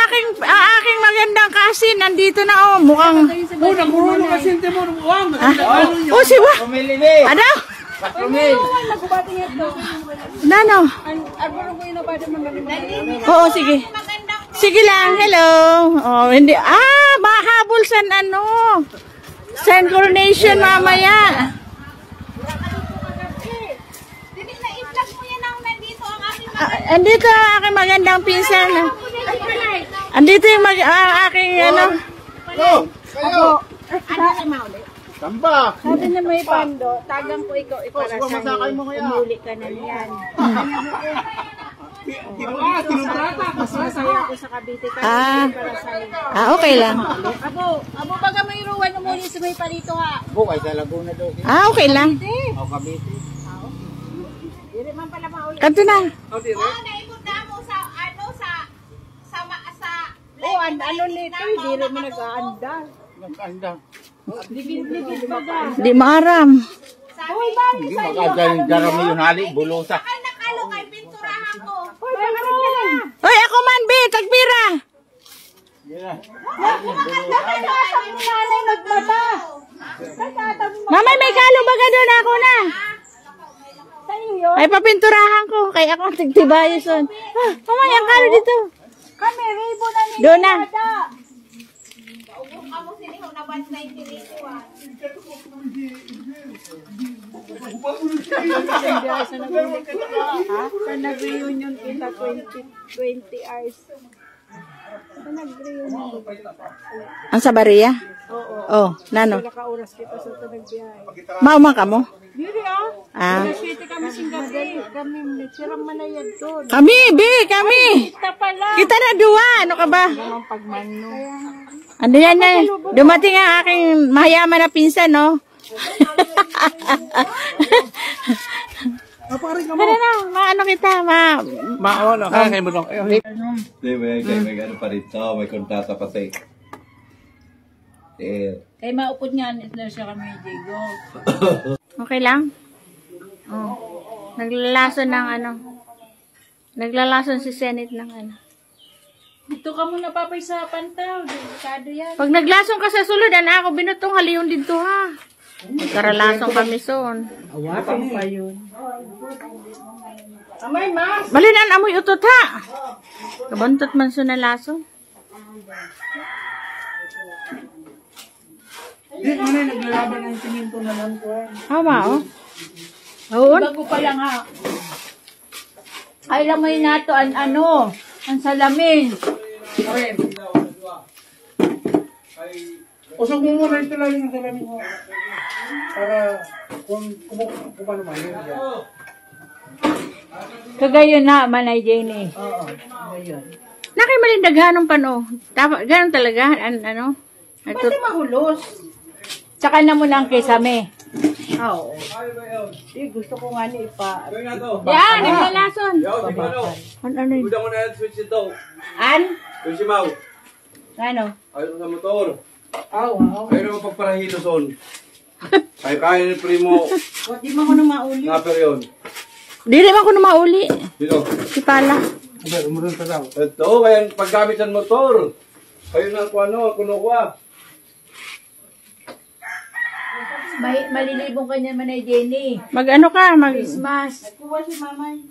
aking magandang kasin, nandito na, oh, mukhang... Oh, siwa. Ano? Nano? Oo, sige. Sige lang, hello. Oh, hindi. Mahabol sa ano. Sa coronation mamaya. Andito ang aking magandang pinsan. Andito yung aking ano. Tamba! Sabi na may pando, tagang ko ikaw iparasay. Umuli ka na niyan. Mas masaya ako sa Cavite ka iparasay. Okay lang. Abo baga may ruwan umuli sa may palito ha. Bukay sa Laguna daw. Okay lang. O Cavite. Dire man pala mauli. Kanto na. Naikot na mo sa ano nito, dire mo nag-aandar. Nagkanda. Di maaram. Hindi makagaling yun hali, bulusa. Nakalo kay pinturahan ko. Hoy, ako man, Bi, tagbira. Mamay, may kalo baga doon ako na. Ay, papinturahan ko. Kaya ako tigtibayos on. Mamay, ang kalo dito. Kami, ribo na ni Doon na. Amo siniho na 190 Sa nag-reunion kita 20 hours. Sa nag-reunion. Ang sa Baria? Oo. Oh, nano? Nakauras kita sa nagbiyahe. Mauma ka mo? Dili Naswerte kami singgabi. Kami nagsirang manayad doon. Kami, Bi, kami. Kita pala. Kita na duwa. Ano ka ba? Ang pagmano. Ano yan na? Dumating ang aking mayaman na pinsan, no? Ano na, maano kita, Maon, kaya mo lang. May ano pa rito, may kontata pa sa Kay maupod nga na siya kami, Diego. Okay lang? Oh. Naglalason ng ano? Naglalason si Senate ng ano? Dito ka muna papay sa pantaw. Delikado yan. Pag naglason ka sa sulod, ako binutong haliyon dito ha. Nagkaralason kami son. Awakan pa yun. Amay, mas! Balinan, amoy utot ha! Kabantot man so na lason. Di, manay, naglalaban ng siminto na lang ko. Tama, oh. Oo. Bago pa lang ha. Ay lang may nato ang salamin. Usog mo muna ito lang yung salamin mo. Para kung paano man yun. Kagayon na, Manay Jenny. Oo, ngayon. Nakimalindaghanong pano. Ganon talaga, ano? Pwede mahulos. Tsaka na mo lang kisame. Oo. Gusto ko nga ni ipa. Yan, naglalason. Ano yun? Kuda mo na yung switch ito. An? Switch mo. Ano? Ayaw sa motor. Oo. Ayaw naman pagparahilos on. Ay kaya ni Primo. Di mo ko na mauli. Naper yun. Di rin ako na mauli. Dito. Si Pala. Umulan pa daw. Ito, kaya paggamit ng motor. Kayo na kung ano, kunukuha. Malilibong ka niya, Manay Jenny. Mag-ano ka? Christmas. Kuha si Mamay.